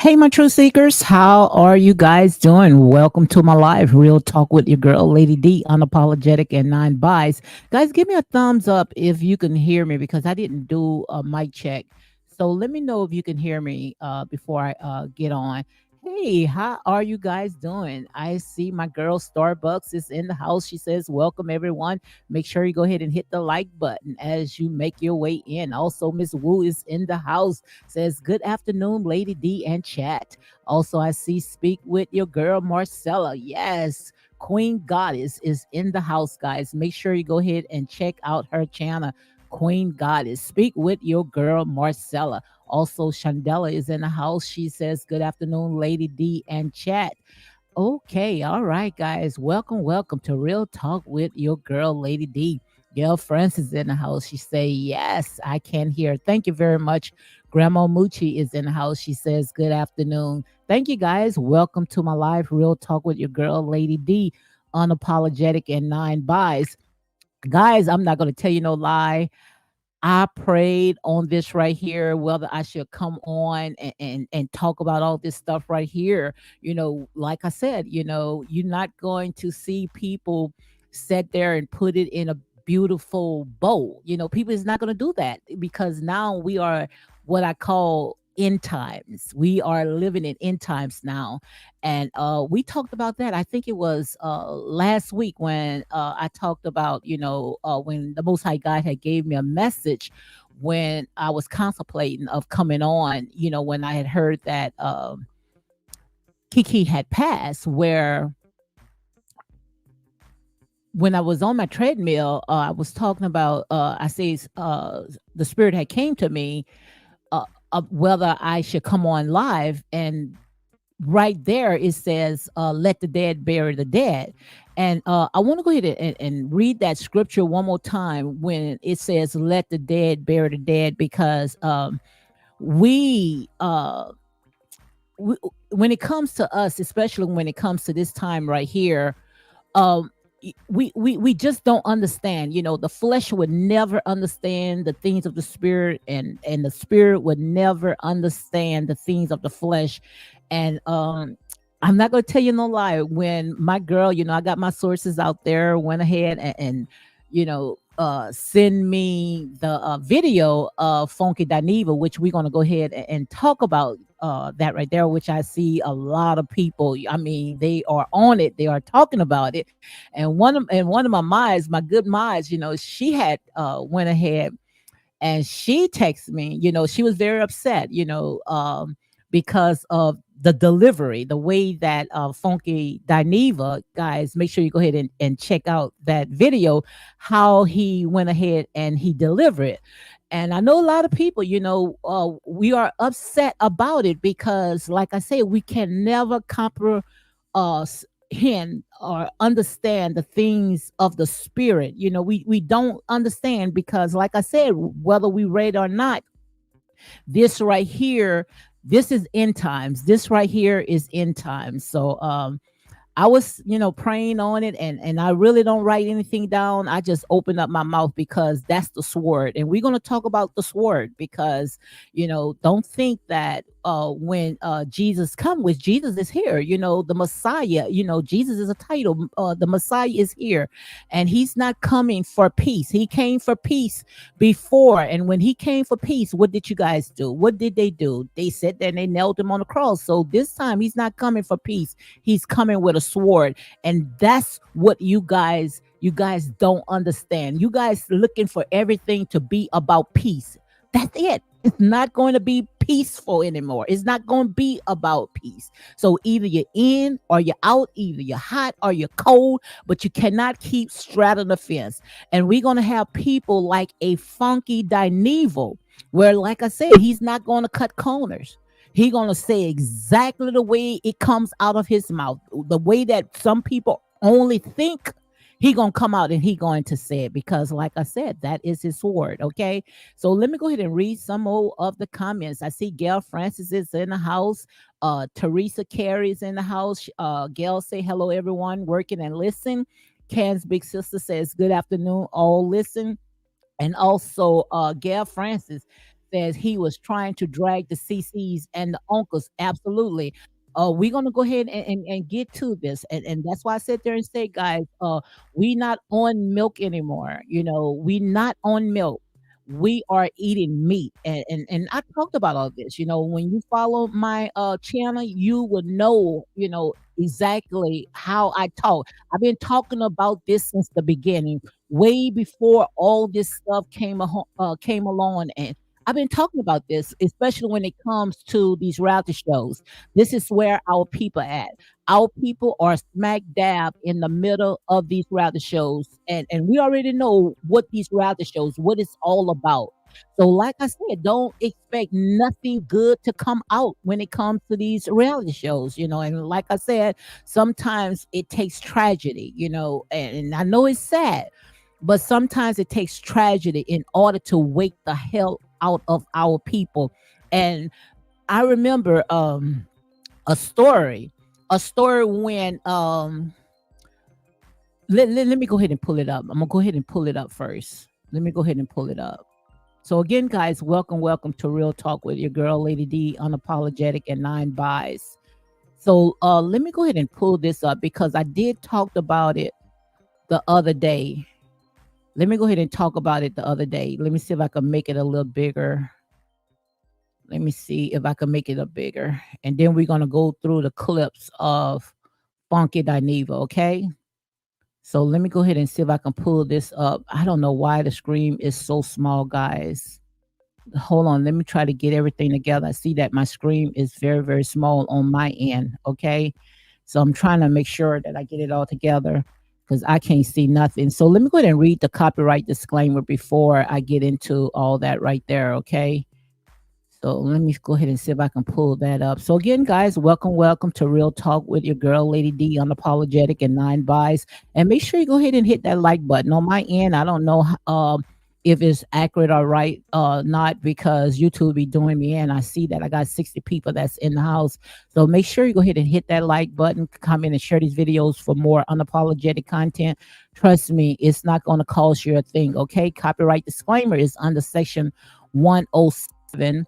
Hey, my true seekers, how are you guys doing? Welcome to my live real talk with your girl, Lady D, unapologetic and nine buys. Guys, give me a thumbs up if you can hear me because I didn't do a mic check. So let me know if you can hear me before I get on. Hey, how are you guys doing? I see my girl Starbucks is in the house. She says, welcome everyone. Make sure you go ahead and hit the like button as you make your way in. Also, Miss Wu is in the house, says, good afternoon, Lady D and chat. Also, I see speak with your girl, Marcella. Yes, Queen Goddess is in the house, guys. Make sure you go ahead and check out her channel, Queen Goddess. Speak with your girl, Marcella. Also, Chandela is in the house. She says, good afternoon, Lady D and chat. Okay, all right, guys. Welcome to Real Talk with your girl, Lady D. Gail Francis in the house. She say, yes, I can hear. Thank you very much. Grandma Mucci is in the house. She says, good afternoon. Thank you, guys. Welcome to my live Real Talk with your girl, Lady D. Unapologetic and nine buys. Guys, I'm not going to tell you no lie. I prayed on this right here, whether I should come on and talk about all this stuff right here. Like I said, you're not going to see people sit there and put it in a beautiful bowl. People is not going to do that because now we are what I call end times. We are living in end times now. And we talked about that. I think it was last week when I talked about, when the Most High God had gave me a message when I was contemplating of coming on, when I had heard that Kiki had passed, where when I was on my treadmill, I was talking about, I say, the Spirit had came to me whether I should come on live, and right there it says let the dead bury the dead. And I want to go ahead and read that scripture one more time when it says let the dead bury the dead, because we we, when it comes to us, especially when it comes to this time right here, um we just don't understand. The flesh would never understand the things of the spirit, and the spirit would never understand the things of the flesh. And I'm not going to tell you no lie. When my girl, I got my sources out there, went ahead and send me the video of Funky Dineva, which we're going to go ahead and talk about that right there, which I see a lot of people. I mean, they are on it. They are talking about it. And one of my minds, my good minds, she had went ahead and she texted me. She was very upset, because of the delivery, the way that Funky Dineva, guys, make sure you go ahead and check out that video, how he went ahead and he delivered it. And I know a lot of people, we are upset about it because, like I say, we can never comprehend or understand the things of the spirit. We don't understand because, like I said, whether we read or not, this right here, this is end times. This right here is end times. So I was, praying on it, and I really don't write anything down. I just open up my mouth because that's the sword. And we're going to talk about the sword because, don't think that when Jesus come, with Jesus is here, the Messiah, Jesus is a title. The Messiah is here, and he's not coming for peace. He came for peace before. And when he came for peace, what did you guys do? What did they do? They sat there and they nailed him on the cross. So this time he's not coming for peace. He's coming with a sword. And that's what you guys don't understand. You guys looking for everything to be about peace. That's it. It's not going to be peaceful anymore. It's not going to be about peace. So either you're in or you're out, either you're hot or you're cold, but you cannot keep straddling the fence. And we're going to have people like a Funky Dineva, where, like I said, he's not going to cut corners. He gonna say exactly the way it comes out of his mouth, the way that some people only think. He gonna come out and he going to say it because, like I said, that is his sword. Okay, so let me go ahead and read some more of the comments. I see Gail Francis is in the house. Teresa Carey is in the house. Gail say hello everyone, working and listen. Can's big sister says good afternoon, all listen. And also Gail Francis says he was trying to drag the CCs and the uncles. Absolutely. We're gonna go ahead and get to this. And that's why I sit there and say, guys, we not on milk anymore. We not on milk. We are eating meat. And I talked about all this. When you follow my channel, you would know, exactly how I talk. I've been talking about this since the beginning, way before all this stuff came along, and I've been talking about this, especially when it comes to these reality shows. This is where our people at. Our people are smack dab in the middle of these reality shows, and we already know what these reality shows, what it's all about. So, like I said, don't expect nothing good to come out when it comes to these reality shows, And like I said, sometimes it takes tragedy, and I know it's sad, but sometimes it takes tragedy in order to wake the hell out of our people. And I remember a story, when let me go ahead and pull it up. I'm gonna go ahead and pull it up first. Let me go ahead and pull it up. So again, guys, welcome to Real Talk with your girl, Lady D, unapologetic and 9 buys. So let me go ahead and pull this up because I did talk about it the other day. Let me go ahead and talk about it the other day. Let me see if I can make it a little bigger. Let me see if I can make it a bigger. And then we're going to go through the clips of Funky Dineva, okay? So let me go ahead and see if I can pull this up. I don't know why the screen is so small, guys. Hold on. Let me try to get everything together. I see that my screen is very, very small on my end, okay? So I'm trying to make sure that I get it all together because I can't see nothing. So let me go ahead and read the copyright disclaimer before I get into all that right there, okay? So let me go ahead and see if I can pull that up. So again, guys, welcome to Real Talk with your girl, Lady D, unapologetic and 9 buys. And make sure you go ahead and hit that like button. On my end, I don't know if it's accurate or right, not, because YouTube be doing me in. I see that I got 60 people that's in the house. So make sure you go ahead and hit that like button, comment and share these videos for more unapologetic content. Trust me, it's not going to cost you a thing, okay? Copyright disclaimer is under section 107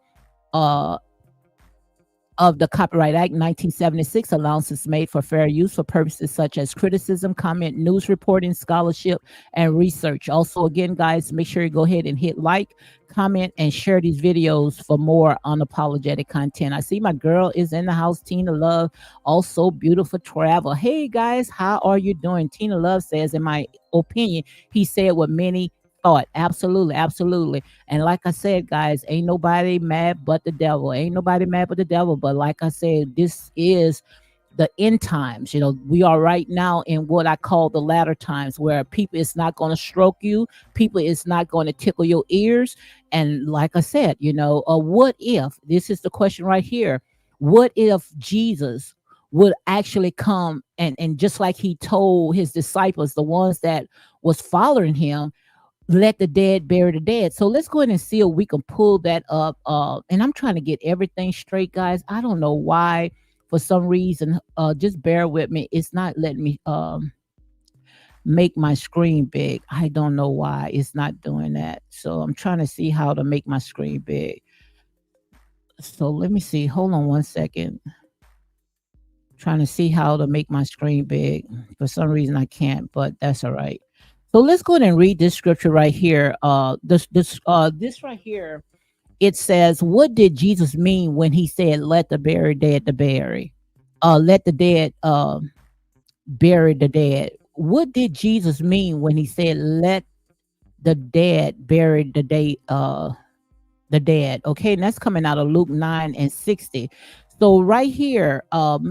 of the Copyright Act 1976. Allowances made for fair use for purposes such as criticism, comment, news reporting, scholarship, and research. Also, again, guys, make sure you go ahead and hit like, comment, and share these videos for more unapologetic content. I see my girl is in the house, Tina Love, also beautiful travel. Hey, guys, how are you doing? Tina Love says, in my opinion, he said what many thought. Absolutely. And like I said, guys, ain't nobody mad but the devil. Ain't nobody mad but the devil. But like I said, this is the end times. We are right now in what I call the latter times, where people is not going to stroke you, people is not going to tickle your ears. And like I said, what if, this is the question right here, what if Jesus would actually come and just like he told his disciples, the ones that was following him, let the dead bury the dead. So let's go ahead and see if we can pull that up. And I'm trying to get everything straight, guys. I don't know why, for some reason, just bear with me. It's not letting me make my screen big. I don't know why it's not doing that. So I'm trying to see how to make my screen big. So let me see. Hold on one second. Trying to see how to make my screen big. For some reason I can't, but that's all right. So let's go ahead and read this scripture right here. This right here, it says, "What did Jesus mean when he said, 'Let the buried dead to bury'? Let the dead bury the dead." What did Jesus mean when he said, "Let the dead bury the day the dead"? Okay, and that's coming out of Luke 9:60. So right here,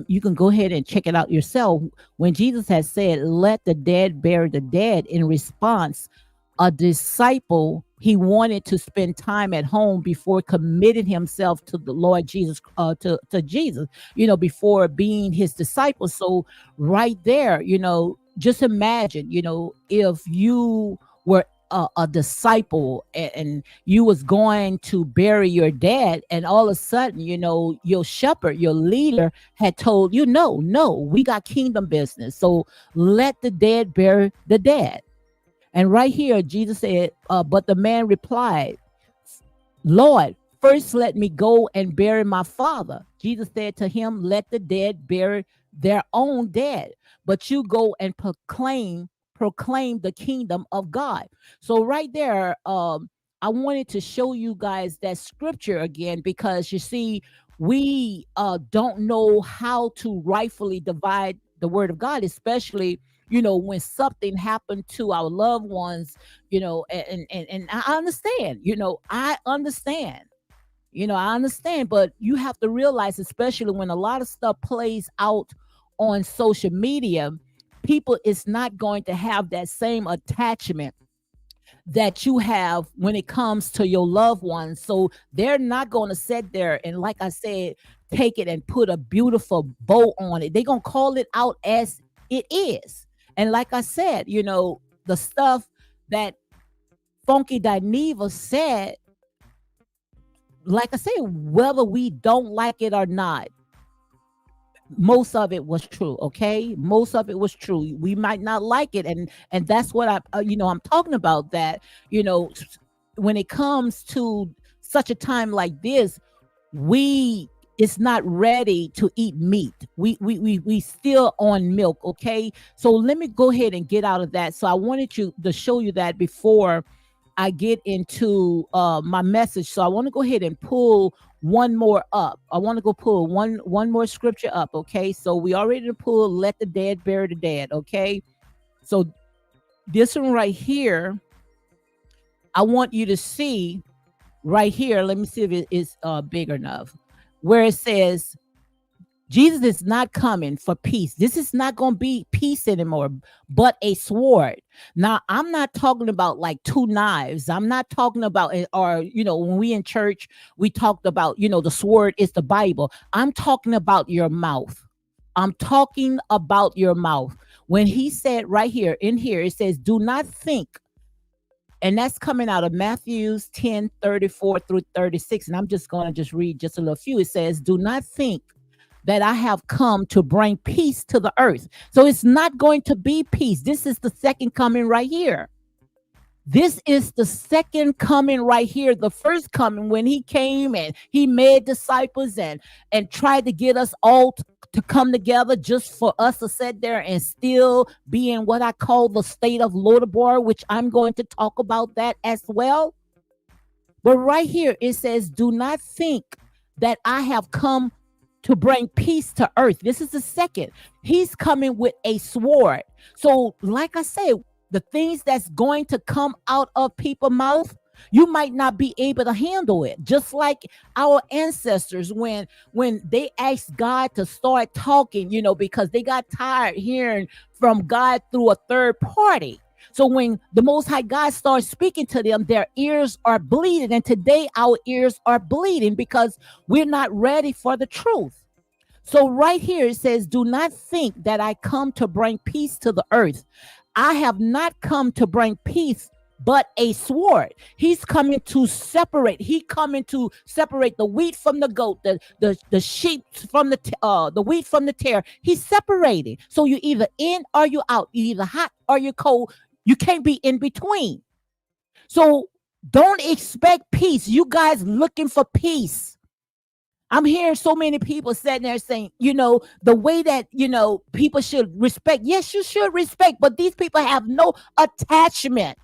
you can go ahead and check it out yourself. When Jesus has said, "Let the dead bury the dead," in response, a disciple, he wanted to spend time at home before committing himself to the Lord Jesus, to Jesus, before being his disciple. So right there, just imagine, if you were a disciple, and you was going to bury your dad, and all of a sudden, your shepherd, your leader, had told you, no, we got kingdom business, so let the dead bury the dead. And right here, Jesus said, but the man replied, "Lord, first let me go and bury my father. Jesus said to him, let the dead bury their own dead, but you go and proclaim the kingdom of God. So right there, I wanted to show you guys that scripture again, because you see, we don't know how to rightfully divide the word of God, especially when something happened to our loved ones, and I understand, I understand, but you have to realize, especially when a lot of stuff plays out on social media, people is not going to have that same attachment that you have when it comes to your loved ones. So they're not going to sit there and, like I said, take it and put a beautiful bow on it. They're going to call it out as it is. And like I said, the stuff that Funky Dineva said, like I said, whether we don't like it or not, most of it was true. Okay, most of it was true. We might not like it, and that's what I'm talking about. That when it comes to such a time like this, we it's not ready to eat meat. We still on milk. Okay, so let me go ahead and get out of that. So I wanted you to show you that before I get into my message. So I want to go ahead and pull one more up. I want to go pull one more scripture up. Okay, so we already pull let the dead bury the dead. Okay, so this one right here, I want you to see right here. Let me see if it is big enough, where it says Jesus is not coming for peace. This is not going to be peace anymore, but a sword. Now, I'm not talking about like two knives. I'm not talking about, or, when we in church, we talked about, the sword is the Bible. I'm talking about your mouth. I'm talking about your mouth. When he said right here, in here, it says, do not think. And that's coming out of Matthews 10:34 through 36. And I'm just going to just read just a little few. It says, do not think that I have come to bring peace to the earth. So it's not going to be peace. This is the second coming right here. This is the second coming right here. The first coming, when he came and he made disciples and tried to get us all to come together just for us to sit there and still be in what I call the state of Lodabar, which I'm going to talk about that as well. But right here, it says, do not think that I have come to bring peace to earth. This is the second. He's coming with a sword. So, like I said, the things that's going to come out of people's mouth, you might not be able to handle it. Just like our ancestors, when they asked God to start talking, because they got tired hearing from God through a third party. So when the Most High God starts speaking to them, their ears are bleeding. And today our ears are bleeding because we're not ready for the truth. So right here it says, do not think that I come to bring peace to the earth. I have not come to bring peace, but a sword. He's coming to separate. He coming to separate the wheat from the goat, the sheep from the wheat from the tare. He's separating. So you either in or you out. You either hot or you're cold. You can't be in between. So don't expect peace. You guys looking for peace. I'm hearing so many people sitting there saying, the way that, people should respect. Yes, you should respect, but these people have no attachment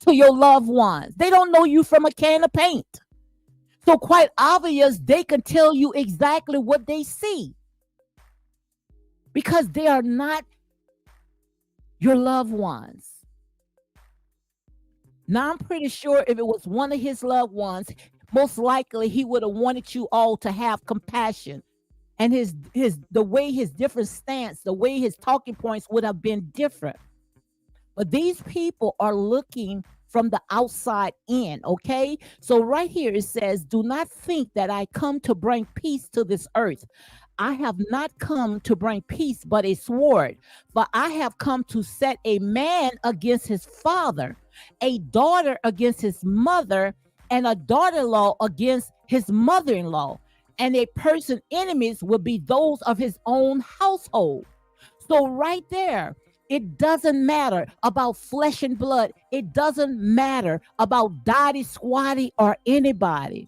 to your loved ones. They don't know you from a can of paint. So quite obvious, they can tell you exactly what they see because they are not your loved ones. Now, I'm pretty sure if it was one of his loved ones, most likely he would have wanted you all to have compassion, and the way his different stance, the way his talking points would have been different. But these people are looking from the outside in. Okay, so right here it says, do not think that I come to bring peace to this earth. I have not come to bring peace, but a sword. For I have come to set a man against his father, a daughter against his mother, and a daughter-in-law against his mother-in-law. And a person's enemies will be those of his own household. So right there, it doesn't matter about flesh and blood. It doesn't matter about Dottie, Squatty, or anybody.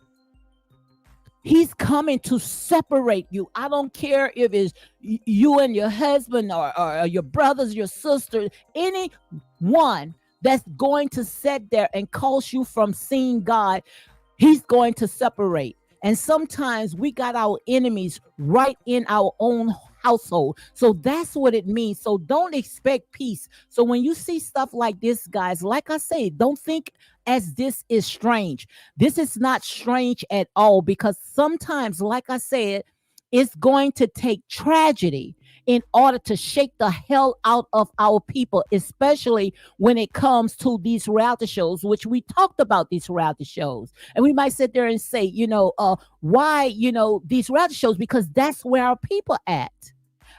He's coming to separate you. I don't care if it's you and your husband, or your brothers, your sisters, anyone that's going to sit there and cause you from seeing God. He's going to separate. And sometimes we got our enemies right in our own household. So that's what it means. So don't expect peace. So when you see stuff like this, guys, like I say, don't think as this is strange. This is not strange at all, because sometimes, like I said, it's going to take tragedy in order to shake the hell out of our people, especially when it comes to these reality shows, which we talked about these reality shows. And we might sit there and say, why, these reality shows, because that's where our people at.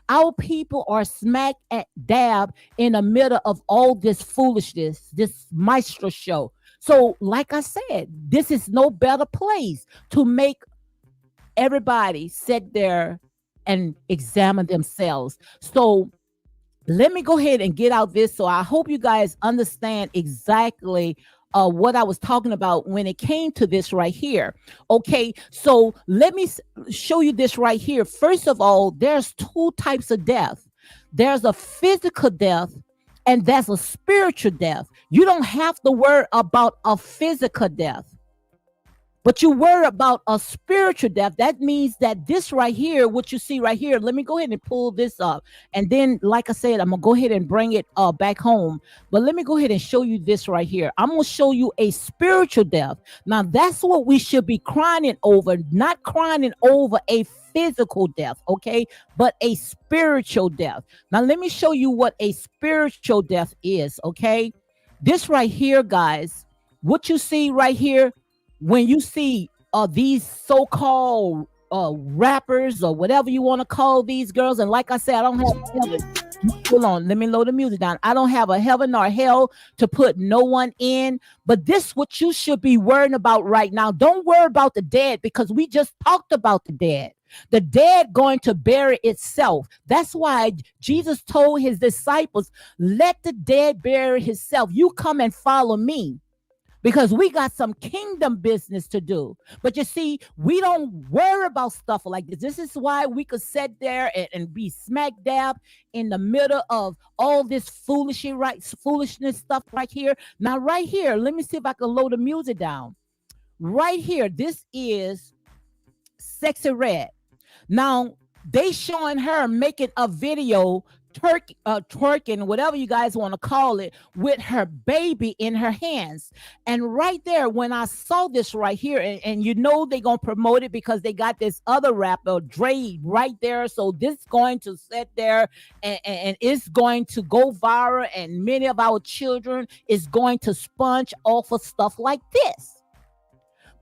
Our people are smack at dab in the middle of all this foolishness, this maestro show. So, like I said, this is no better place to make everybody sit there and examine themselves. So let me go ahead and get out this. So I hope you guys understand exactly what I was talking about when it came to this right here. Okay, so let me show you this right here. First of all, there's two types of death. There's a physical death, and there's a spiritual death. You don't have to worry about a physical death, but you worry about a spiritual death. That means that this right here, what you see right here, let me go ahead and pull this up. And then, like I said, I'm going to go ahead and bring it back home. But let me go ahead and show you this right here. I'm going to show you a spiritual death. Now, that's what we should be crying over, not crying over a physical death, okay? But a spiritual death. Now, let me show you what a spiritual death is, okay? This right here, guys, what you see right here, when you see these so-called rappers, or whatever you want to call these girls, and like I said, I don't have heaven. Hold on, let me load the music down. I don't have a heaven or hell to put no one in, but this what you should be worrying about right now. Don't worry about the dead, because we just talked about the dead. The dead going to bury itself. That's why Jesus told his disciples, let the dead bury himself. You come and follow me, because we got some kingdom business to do. But you see, we don't worry about stuff like this. This is why we could sit there and be smack dab in the middle of all this foolishness stuff right here. Now, right here, let me see if I can load the music down. Right here, this is Sexy Red. Now, they showing her making a video twerking, whatever you guys want to call it, with her baby in her hands. And right there, when I saw this right here, and they're going to promote it because they got this other rapper, Dre, right there. So this is going to sit there and it's going to go viral. And many of our children is going to sponge off of stuff like this.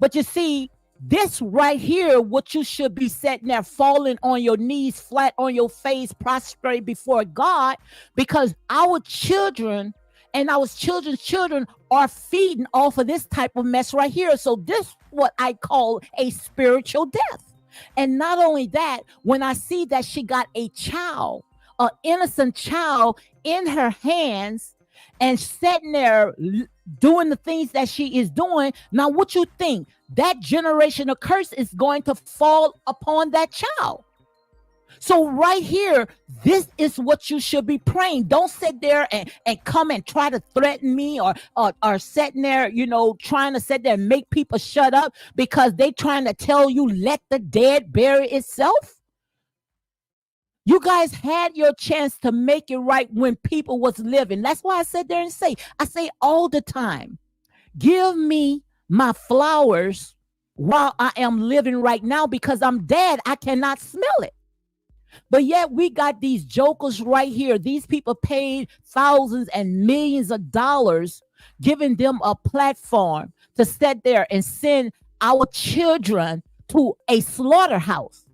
But you see, this right here, what you should be sitting there falling on your knees, flat on your face, prostrate before God, because our children and our children's children are feeding off of this type of mess right here. So this is what I call a spiritual death. And not only that, when I see that she got a child, an innocent child in her hands, and sitting there doing the things that she is doing. Now, what you think? That generational curse is going to fall upon that child. So right here, this is what you should be praying. Don't sit there and come and try to threaten me, or sitting there, trying to sit there and make people shut up because they trying to tell you, let the dead bury itself. You guys had your chance to make it right when people was living. That's why I sit there and I say all the time, give me my flowers while I am living right now, because I'm dead. I cannot smell it. But yet we got these jokers right here. These people paid thousands and millions of dollars, giving them a platform to sit there and send our children to a slaughterhouse.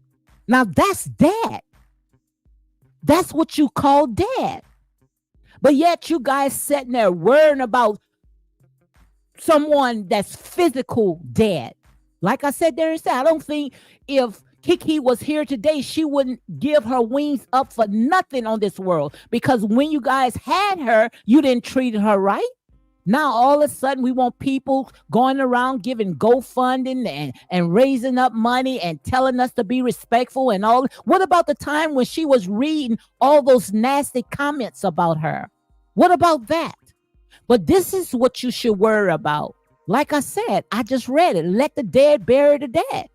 Now that's dead. That's what you call dead. But yet you guys sitting there worrying about someone that's physical dead. Like I said there and said, I don't think if Kiki was here today, she wouldn't give her wings up for nothing on this world. Because when you guys had her, you didn't treat her right. Now all of a sudden we want people going around giving GoFunding and raising up money and telling us to be respectful and all. What about the time when she was reading all those nasty comments about her? What about that? But this is what you should worry about. Like I said, I just read it. Let the dead bury the dead.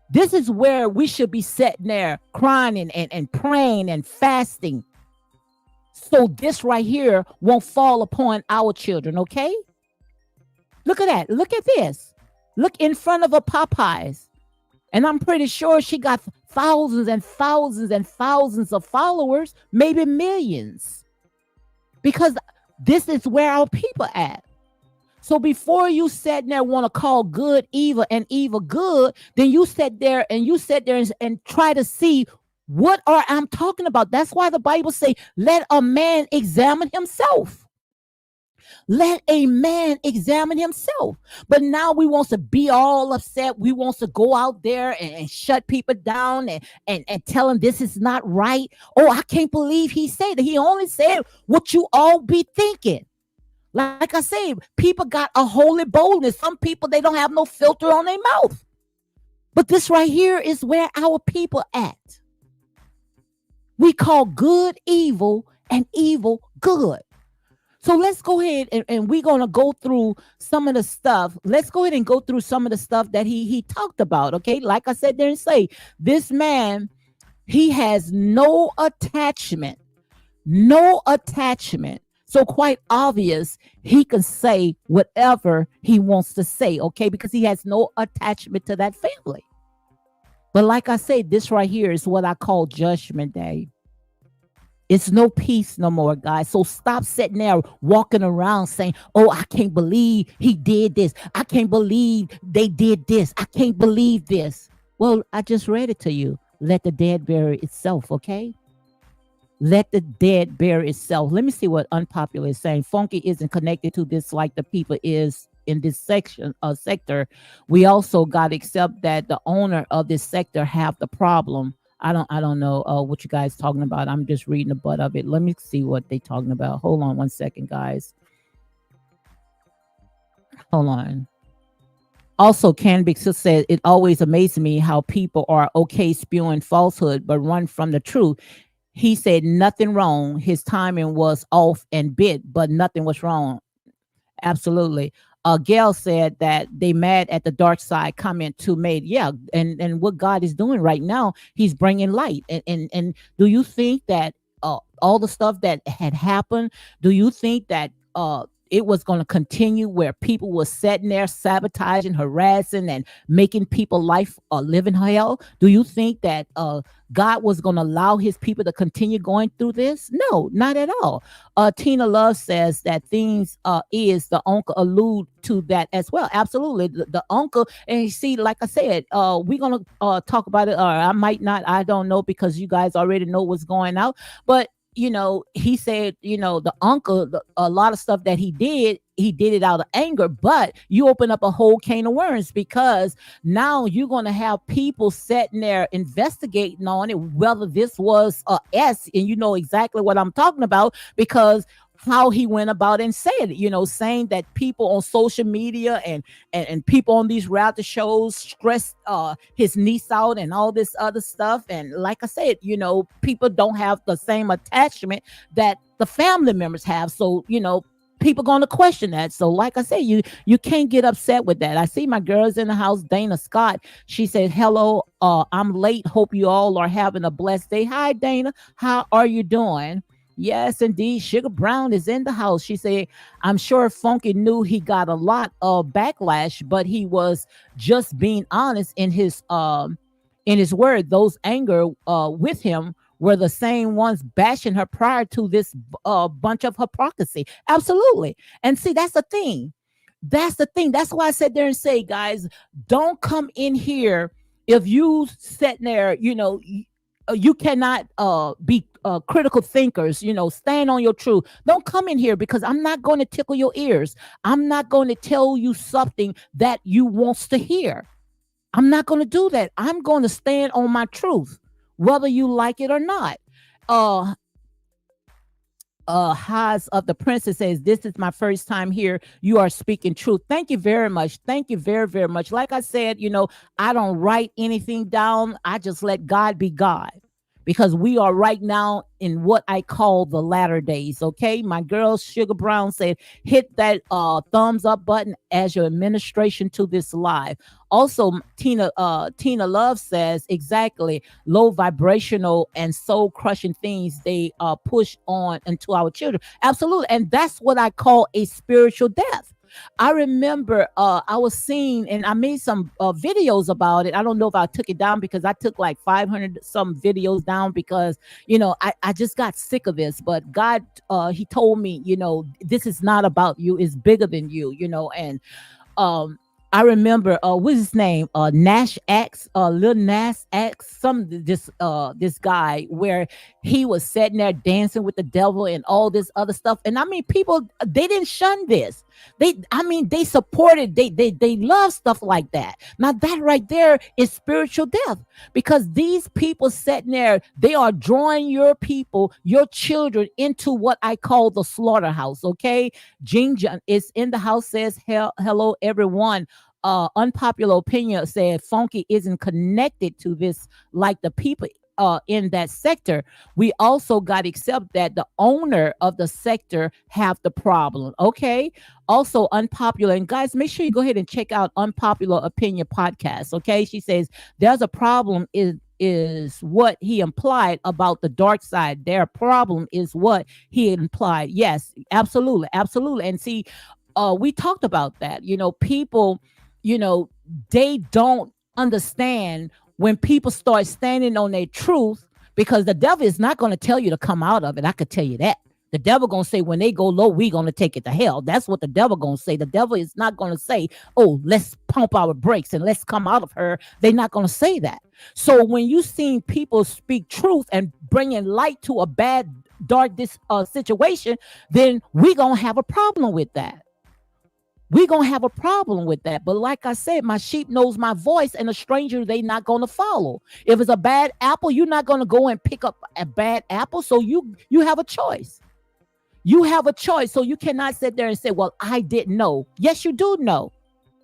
This is where we should be sitting there crying and praying and fasting. So this right here won't fall upon our children, okay? Look at that. Look at this. Look in front of a Popeyes. And I'm pretty sure she got thousands and thousands and thousands of followers, maybe millions. Because this is where our people at. So before you sat there want to call good evil and evil good, then you sat there and try to see what are I'm talking about. That's why the Bible say, let a man examine himself. Let a man examine himself. But now we want to be all upset. We want to go out there and shut people down and tell them this is not right. Oh, I can't believe he said that. He only said what you all be thinking. Like I say, people got a holy boldness. Some people, they don't have no filter on their mouth. But this right here is where our people at. We call good evil and evil good. So let's go ahead and we're going to go through some of the stuff. Let's go ahead and go through some of the stuff that he talked about. Okay. Like I said there and say, this man, he has no attachment. So quite obvious, he can say whatever he wants to say, okay? Because he has no attachment to that family. But like I say, this right here is what I call judgment day. It's no peace no more, guys. So stop sitting there walking around saying, oh, I can't believe he did this. I can't believe they did this. I can't believe this. Well, I just read it to you. Let the dead bury itself, okay? Let the dead bury itself. Let me see what Unpopular is saying. Funky isn't connected to this like the people is in this sector. We also got to accept that the owner of this sector have the problem. I don't know what you guys talking about. I'm just reading the butt of it. Let me see what they talking about. Hold on one second, guys. Hold on. Also, Canbix said, it always amazes me how people are okay spewing falsehood but run from the truth. He said nothing wrong. His timing was off and bit, but nothing was wrong. Absolutely. Gail said that they mad at the dark side comment too made. Yeah, and what God is doing right now, he's bringing light. And do you think that all the stuff that had happened, do you think that it was going to continue where people were sitting there sabotaging, harassing, and making people life living hell? Do you think that God was going to allow his people to continue going through this? No, not at all. Tina Love says that things is the uncle allude to that as well. Absolutely. The uncle, and you see, like I said, we're going to talk about it, or I might not, I don't know, because you guys already know what's going out. But he said, the uncle, a lot of stuff that he did it out of anger, but you open up a whole can of worms, because now you're going to have people sitting there investigating on it, whether this was a S, and you know exactly what I'm talking about, because how he went about and said it, saying that people on social media and people on these reality shows stressed his niece out and all this other stuff. And like I said, people don't have the same attachment that the family members have. So, people going to question that. So like I said, you can't get upset with that. I see my girls in the house. Dana Scott, she said, hello, I'm late. Hope you all are having a blessed day. Hi, Dana. How are you doing? Yes, indeed. Sugar Brown is in the house. She said, I'm sure Funky knew he got a lot of backlash, but he was just being honest in his word. Those anger with him were the same ones bashing her prior to this bunch of hypocrisy. Absolutely. And see, that's the thing. That's the thing. That's why I sat there and say, guys, don't come in here if you sitting there, you cannot be critical thinkers, stand on your truth. Don't come in here, because I'm not going to tickle your ears. I'm not going to tell you something that you wants to hear. I'm not going to do that. I'm going to stand on my truth, whether you like it or not. Haas of the Princess says, "This is my first time here. You are speaking truth." Thank you very much. Thank you very, very much. Like I said, I don't write anything down. I just let God be God, because we are right now in what I call the latter days. Okay. My girl Sugar Brown said, hit that thumbs up button as your administration to this live. Also, Tina Love says, exactly, low vibrational and soul crushing things they push on into our children. Absolutely. And that's what I call a spiritual death. I remember I was seeing, and I made some videos about it. I don't know if I took it down, because I took like 500 some videos down, because I just got sick of this. But God, he told me, this is not about you, it's bigger than you. And um I remember what's his name? Nash X, Lil Nas X, this guy, where he was sitting there dancing with the devil and all this other stuff. And I mean, people, they didn't shun this. They supported, they love stuff like that. Now that right there is spiritual death, because these people sitting there, they are drawing your people, your children, into what I call the slaughterhouse. Okay. Ginger is in the house, says, hello everyone. Unpopular opinion said Funky isn't connected to this like the people in that sector. We also got to accept that the owner of the sector have the problem. Okay. Also unpopular, and guys, make sure you go ahead and check out Unpopular Opinion podcast. Okay. She says there's a problem is what he implied about the dark side. Their problem is what he implied. Yes, absolutely, absolutely. And see, we talked about that. People, you know, they don't understand when people start standing on their truth, because the devil is not going to tell you to come out of it. I could tell you that. The devil going to say, when they go low, we going to take it to hell. That's what the devil going to say. The devil is not going to say, oh, let's pump our brakes and let's come out of her. They're not going to say that. So when you see people speak truth and bringing light to a bad, dark situation, then we going to have a problem with that. We're going to have a problem with that. But like I said, my sheep knows my voice, and a stranger they not going to follow. If it's a bad apple, you're not going to go and pick up a bad apple. So you have a choice. You have a choice. So you cannot sit there and say, well, I didn't know. Yes, you do know.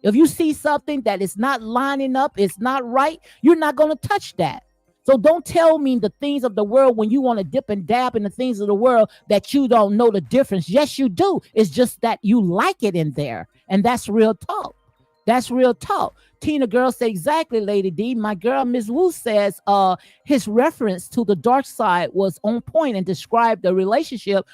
If you see something that is not lining up, it's not right, you're not going to touch that. So don't tell me the things of the world when you want to dip and dab in the things of the world that you don't know the difference. Yes, you do. It's just that you like it in there. And that's real talk. That's real talk. Tina girl said, exactly, Lady D. My girl, Ms. Wu, says his reference to the dark side was on point and described the relationship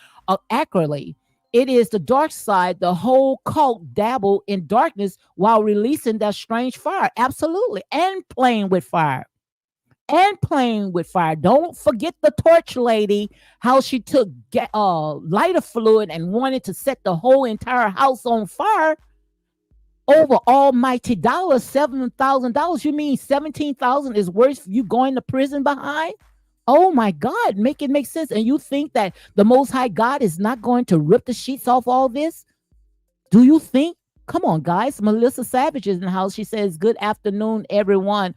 accurately. It is the dark side. The whole cult dabble in darkness while releasing that strange fire. Absolutely. And playing with fire. And playing with fire. Don't forget the torch lady, how she took lighter fluid and wanted to set the whole entire house on fire over almighty dollars, $7,000. You mean 17,000 is worth you going to prison behind? Oh my God, make it make sense. And you think that the Most High God is not going to rip the sheets off all this? Do you think? Come on, guys. Melissa Savage is in the house. She says, good afternoon, everyone.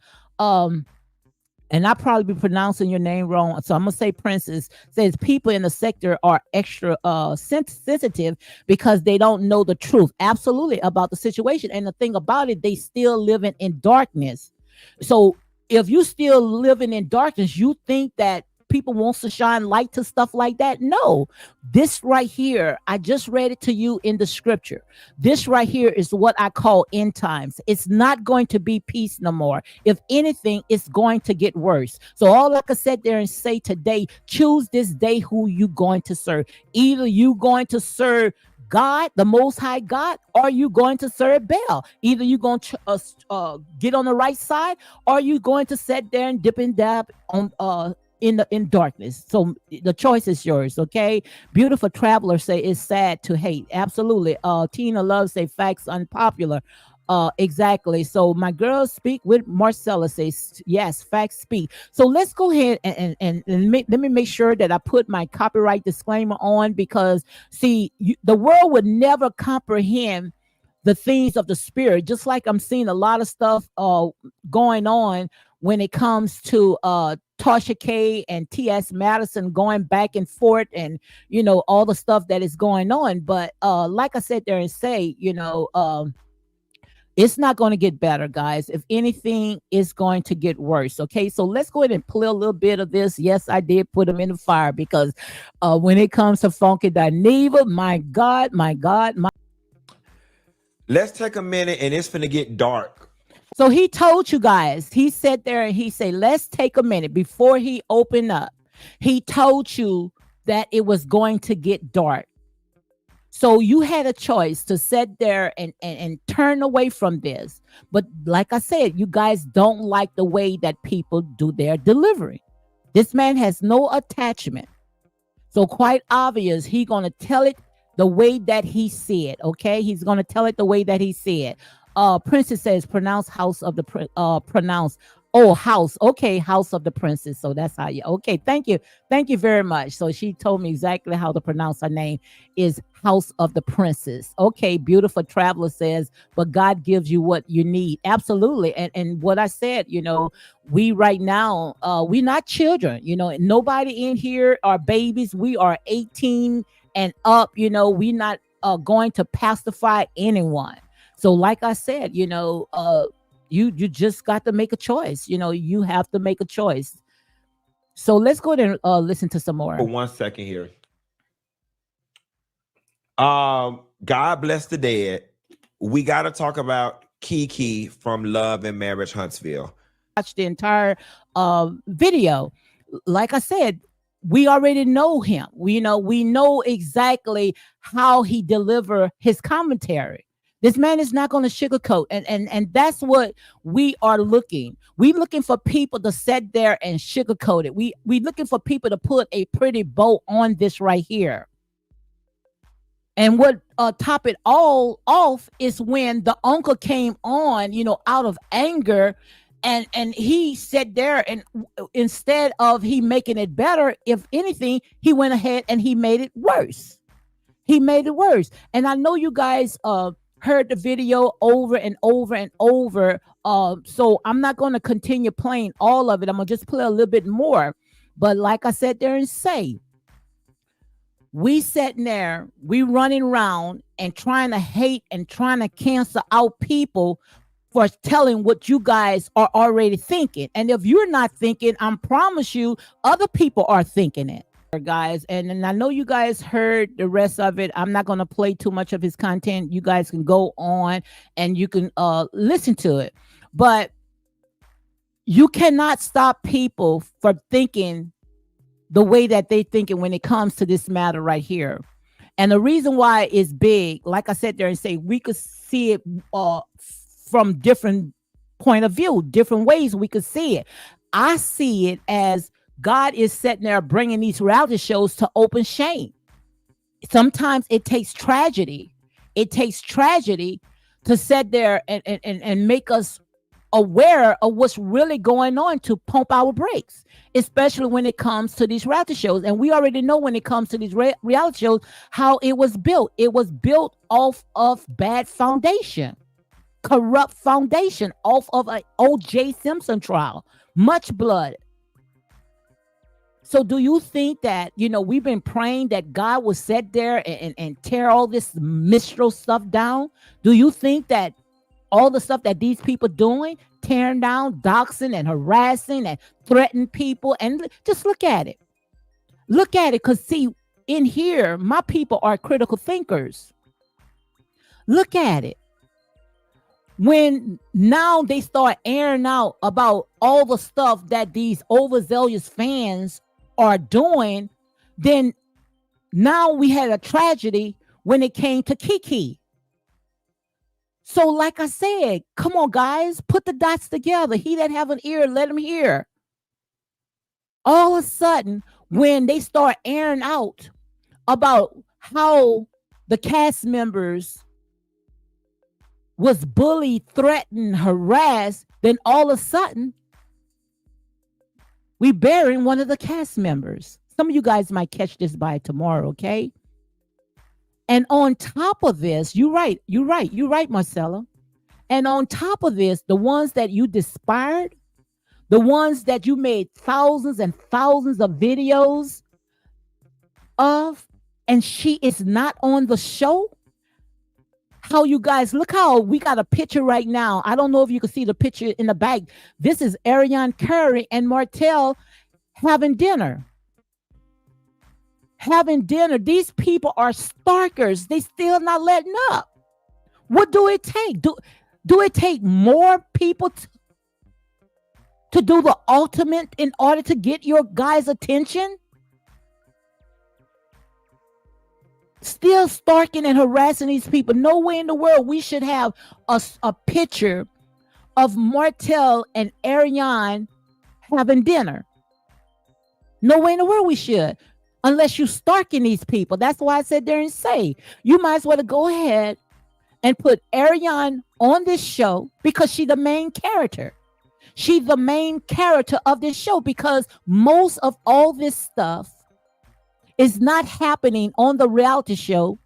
And I probably be pronouncing your name wrong, so I'm gonna say Princess. Says people in the sector are extra sensitive because they don't know the truth, absolutely, about the situation. And the thing about it, they still living in darkness. So if you still living in darkness, you think that people wants to shine light to stuff like that? No. This right here, I just read it to you in the scripture. This right here is what I call end times. It's not going to be peace no more. If anything, it's going to get worse. So all I can sit there and say today, choose this day who you going to serve. Either you going to serve God, the Most High God, or you going to serve Baal. Either you going to get on the right side, or you going to sit there and dip and dab on in darkness. So the choice is yours. Okay. Beautiful Traveler say it's sad to hate. Absolutely. Tina Love say facts unpopular. Exactly. So my girl Speak with Marcella says yes, facts speak. So let's go ahead and let me make sure that I put my copyright disclaimer on, because see, the world would never comprehend the things of the spirit, just like I'm seeing a lot of stuff going on when it comes to Tasha K and T.S. Madison going back and forth, and all the stuff that is going on. But like I said there and say, it's not going to get better, guys. If anything, it's going to get worse. Okay, so let's go ahead and play a little bit of this. Yes, I did put them in the fire because when it comes to Funky Dineva, my God, Let's take a minute, and it's finna get dark. So he told you guys, he sat there and he said, let's take a minute before he opened up. He told you that it was going to get dark. So you had a choice to sit there and turn away from this. But like I said, you guys don't like the way that people do their delivery. This man has no attachment. So quite obvious, he's going to tell it the way that he said, okay? He's going to tell it the way that he said. Princess says, pronounce house of the, pronounce, house. Okay, house of the princess. So that's how you, okay, thank you. Thank you very much. So she told me exactly how to pronounce her name is house of the princess. Okay, beautiful traveler says, but God gives you what you need. Absolutely. And what I said, we right now, we're not children, nobody in here are babies. We are 18 and up, we're not going to pacify anyone. So like I said, you just got to make a choice. You have to make a choice. So let's go there and listen to some more. For 1 second here. God bless the dead. We got to talk about Kiki from Love and Marriage Huntsville. Watch the entire video. Like I said, we already know him. We know exactly how he deliver his commentary. This man is not going to sugarcoat. And that's what we are looking. We looking for people to sit there and sugarcoat it. We looking for people to put a pretty bow on this right here. And what top it all off is when the uncle came on, out of anger, and he sat there, and instead of he making it better, if anything, he went ahead and he made it worse. He made it worse. And I know you guys heard the video over and over and over. So I'm not going to continue playing all of it. I'm going to just play a little bit more. But like I said there and say, we sitting there, we running around and trying to hate and trying to cancel out people for telling what you guys are already thinking. And if you're not thinking, I promise you, other people are thinking it. Guys, and I know you guys heard the rest of it. I'm not going to play too much of his content. You guys can go on and you can listen to it, but you cannot stop people from thinking the way that they thinking when it comes to this matter right here. And the reason why it's big, like I said there and say, we could see it from different point of view, different ways we could see it. I see it as God is sitting there bringing these reality shows to open shame. Sometimes it takes tragedy. It takes tragedy to sit there and make us aware of what's really going on to pump our brakes, especially when it comes to these reality shows. And we already know when it comes to these reality shows, how it was built. It was built off of bad foundation, corrupt foundation, off of an O.J. Simpson trial, much blood. So do you think that, we've been praying that God will sit there and tear all this minstrel stuff down? Do you think that all the stuff that these people doing, tearing down, doxing and harassing and threatening people, and just look at it. Look at it, because see, in here, my people are critical thinkers. Look at it. When now they start airing out about all the stuff that these overzealous fans are doing, then now we had a tragedy when it came to Kiki. So like I said, come on guys, put the dots together. He that have an ear, let him hear. All of a sudden, when they start airing out about how the cast members was bullied, threatened, harassed, then all of a sudden, we burying one of the cast members. Some of you guys might catch this by tomorrow, okay? And on top of this, you're right, Marcella. And on top of this, the ones that you despaired, the ones that you made thousands and thousands of videos of, and she is not on the show. How you guys look, how we got a picture right now. I don't know if you can see the picture in the back. This is Arionne Curry and Martell having dinner. Having dinner. These people are stalkers. They still not letting up. What do it take? Do it take more people to do the ultimate in order to get your guys' attention? Still stalking and harassing these people. No way in the world we should have a picture of Martell and Arionne having dinner. No way in the world we should. Unless you stalking these people. That's why I said there and say, you might as well go ahead and put Arionne on this show because she's the main character. She's the main character of this show because most of all this stuff is not happening on the reality show.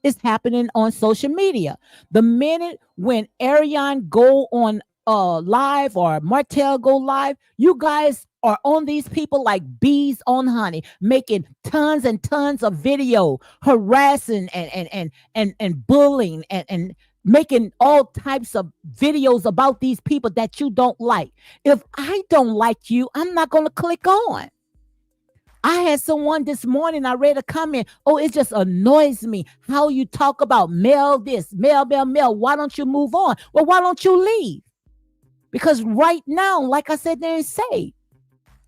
It's happening on social media. The minute when Arionne go on live or Martell go live, you guys are on these people like bees on honey, making tons and tons of video, harassing and bullying and making all types of videos about these people that you don't like. If I don't like you, I'm not going to click on. I had someone this morning, I read a comment, oh, it just annoys me how you talk about male this, male. Why don't you move on? Well, why don't you leave? Because right now, like I said there and say,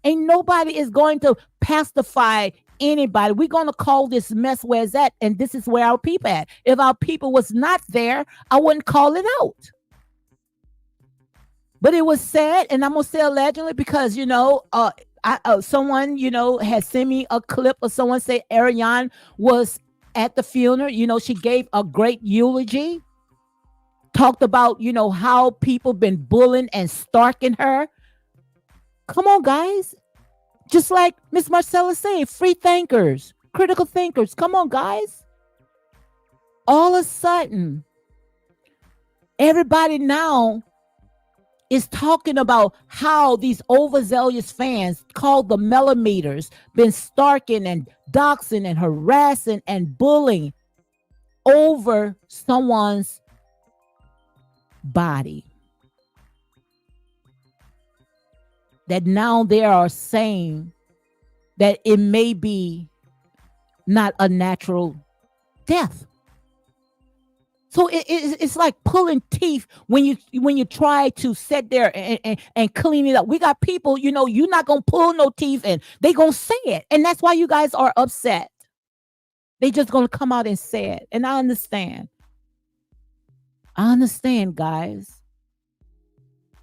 ain't nobody is going to pacify anybody. We're going to call this mess where it's at, and this is where our people at. If our people was not there, I wouldn't call it out. But it was sad, and I'm going to say allegedly because, someone, had sent me a clip of someone say Arionne was at the funeral. She gave a great eulogy, talked about, how people been bullying and stalking her. Come on, guys. Just like Miss Marcella said, free thinkers, critical thinkers. Come on, guys. All of a sudden, everybody now is talking about how these overzealous fans called the millimeters been stalking and doxing and harassing and bullying over someone's body. That now they are saying that it may be not a natural death. So it's like pulling teeth when you try to sit there and clean it up. We got people, you're not going to pull no teeth and they going to say it. And that's why you guys are upset. They just going to come out and say it. And I understand. I understand, guys.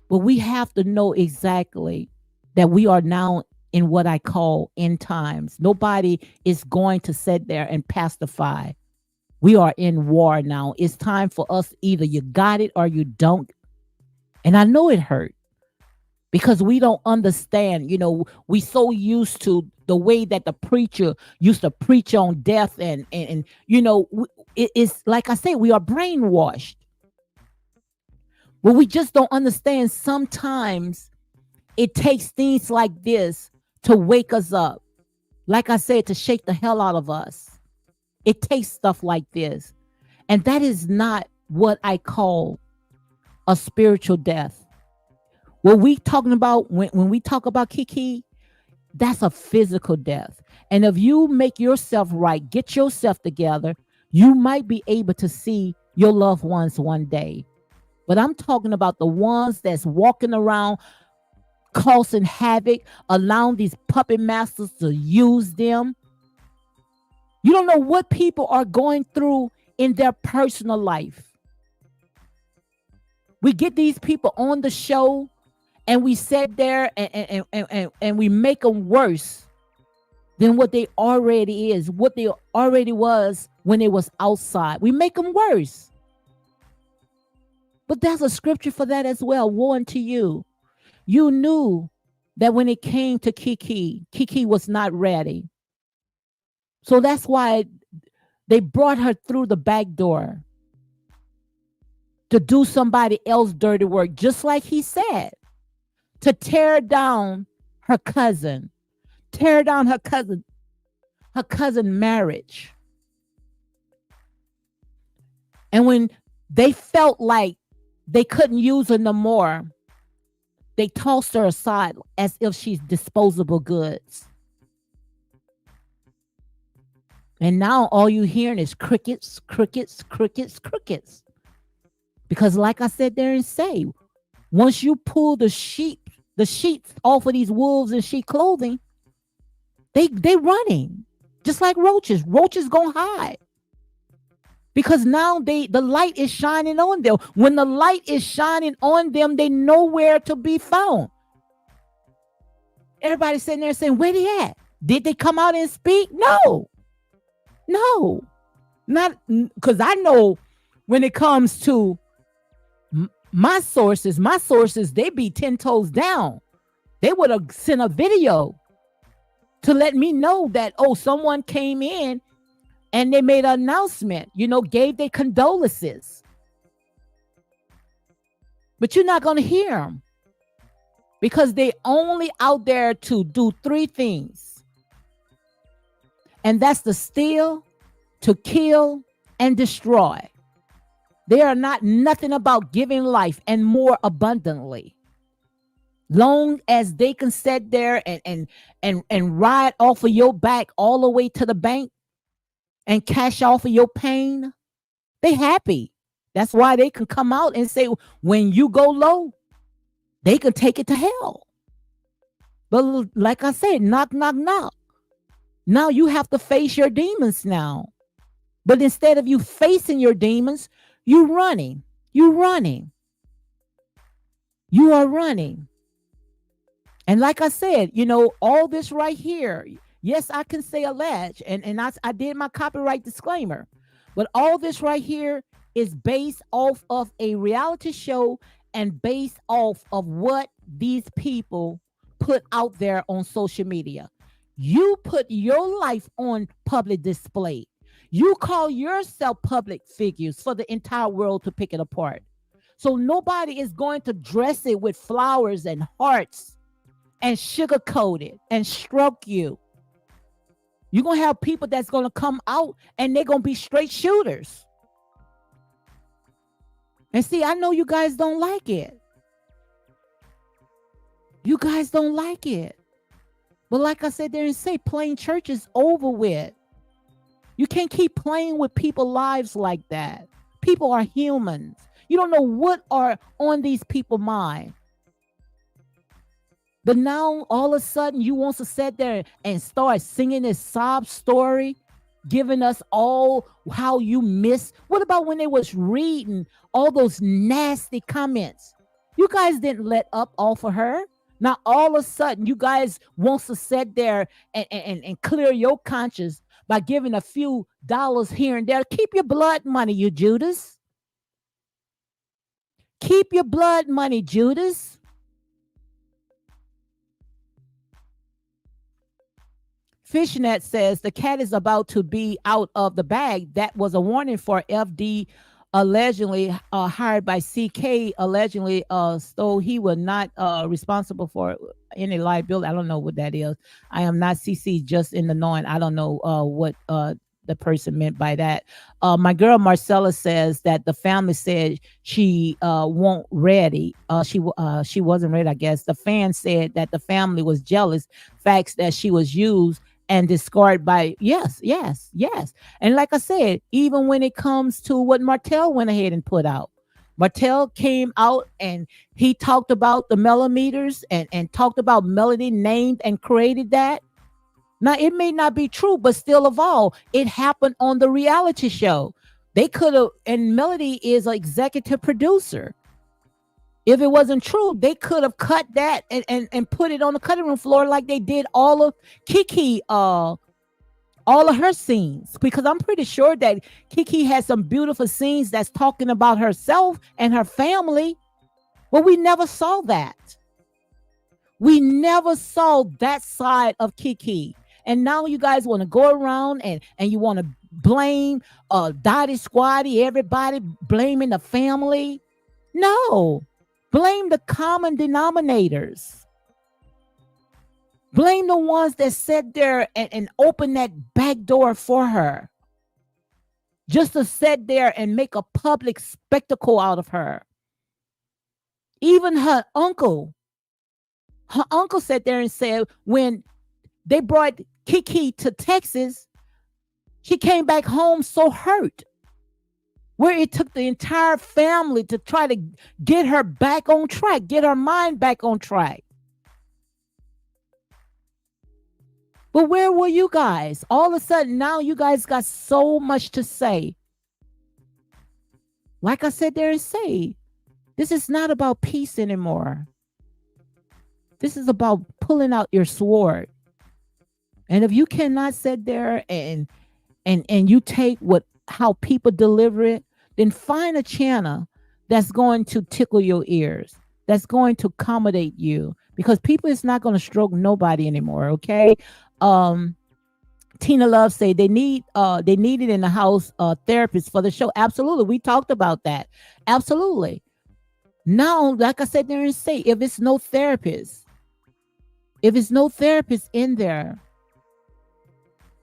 But we have to know exactly that we are now in what I call end times. Nobody is going to sit there and pacify. We are in war now. It's time for us. Either you got it or you don't. And I know it hurt because we don't understand. We so used to the way that the preacher used to preach on death and it's like I say, we are brainwashed. But we just don't understand sometimes it takes things like this to wake us up. Like I said, to shake the hell out of us. It takes stuff like this. And that is not what I call a spiritual death. What we talking about when we talk about Kiki, that's a physical death. And if you make yourself right, get yourself together, you might be able to see your loved ones one day. But I'm talking about the ones that's walking around causing havoc, allowing these puppet masters to use them. You don't know what people are going through in their personal life. We get these people on the show and we sit there and we make them worse than what they already is, what they already was when they was outside. We make them worse. But there's a scripture for that as well. Woe unto you. You knew that when it came to Kiki, Kiki was not ready. So that's why they brought her through the back door to do somebody else's dirty work, just like he said. to tear down her cousin, tear down her cousin marriage. And when they felt like they couldn't use her no more, they tossed her aside as if she's disposable goods. And now all you hearing is crickets, crickets, crickets, crickets. Because like I said there and say, once you pull the sheets off of these wolves in sheep clothing, they running. Just like roaches. Roaches gonna hide. Because now the light is shining on them. When the light is shining on them, they nowhere to be found. Everybody sitting there saying, where they at? Did they come out and speak? No. Not because I know when it comes to my sources, they be 10 toes down. They would have sent a video to let me know that, oh, someone came in and they made an announcement, gave their condolences. But you're not going to hear them because they only out there to do 3 things. And that's to steal, to kill, and destroy. They are not nothing about giving life and more abundantly. Long as they can sit there and ride off of your back all the way to the bank and cash off of your pain, they happy. That's why they can come out and say, when you go low, they can take it to hell. But like I said, knock, knock, knock. Now you have to face your demons now. But instead of you facing your demons, you are running. And like I said, all this right here, yes, I can say alleged, and I did my copyright disclaimer, but all this right here is based off of a reality show and based off of what these people put out there on social media. You put your life on public display. You call yourself public figures for the entire world to pick it apart. So nobody is going to dress it with flowers and hearts and sugarcoat it and stroke you. You're going to have people that's going to come out and they're going to be straight shooters. And see, I know you guys don't like it. You guys don't like it. But like I said there and say, playing church is over with. You can't keep playing with people's lives like that. People are humans. You don't know what are on these people's mind. But now all of a sudden you want to sit there and start singing this sob story, giving us all how you miss. What about when they was reading all those nasty comments? You guys didn't let up off of her. Now all of a sudden you guys want to sit there and clear your conscience by giving a few dollars here and there. Keep your blood money, you Judas. Keep your blood money, Judas. Fishnet says the cat is about to be out of the bag. That was a warning for FD, allegedly hired by CK, allegedly so he was not responsible for any liability. I don't know what that is. I am not CC, just in the knowing. I don't know what the person meant by that. My girl Marcella says that the family said she won't ready. She wasn't ready, I guess. The fan said that the family was jealous, facts that she was used and discarded by yes. And like I said, even when it comes to what Martell went ahead and put out, Martell came out and he talked about the millimeters and talked about Melody, named and created that. Now it may not be true, but still of all, it happened on the reality show. They could have, and Melody is an executive producer. If it wasn't true, they could have cut that and put it on the cutting room floor like they did all of Kiki, all of her scenes. Because I'm pretty sure that Kiki has some beautiful scenes that's talking about herself and her family. But we never saw that. We never saw that side of Kiki. And now you guys want to go around and you want to blame Dottie Squatty, everybody blaming the family. No. Blame the common denominators. Blame the ones that sat there and opened that back door for her. Just to sit there and make a public spectacle out of her. Even her uncle sat there and said when they brought Kiki to Texas, she came back home so hurt. Where it took the entire family to try to get her back on track, get her mind back on track. But where were you guys? All of a sudden, now you guys got so much to say. Like I said there and say, this is not about peace anymore. This is about pulling out your sword. And if you cannot sit there and you take how people deliver it, then find a channel that's going to tickle your ears, that's going to accommodate you, because people is not going to stroke nobody anymore. Okay. Tina Love say they needed in the house therapist for the show. Absolutely. We talked about that. Absolutely. Now, like I said there and say, if it's no therapist in there,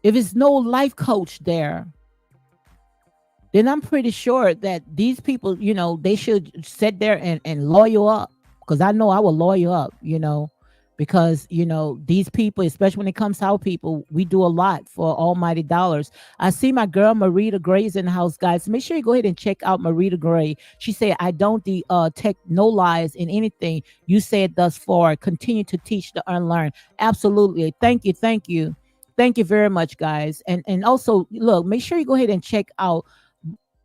if it's no life coach there, then I'm pretty sure that these people, they should sit there and lawyer up. Because I know I will lawyer up, because, these people, especially when it comes to our people, we do a lot for almighty dollars. I see my girl, Marita Gray's in the house, guys. Make sure you go ahead and check out Marita Gray. She said, I don't take no lies in anything you said thus far. Continue to teach the unlearned. Absolutely. Thank you. Thank you. Thank you very much, guys. And also, look, make sure you go ahead and check out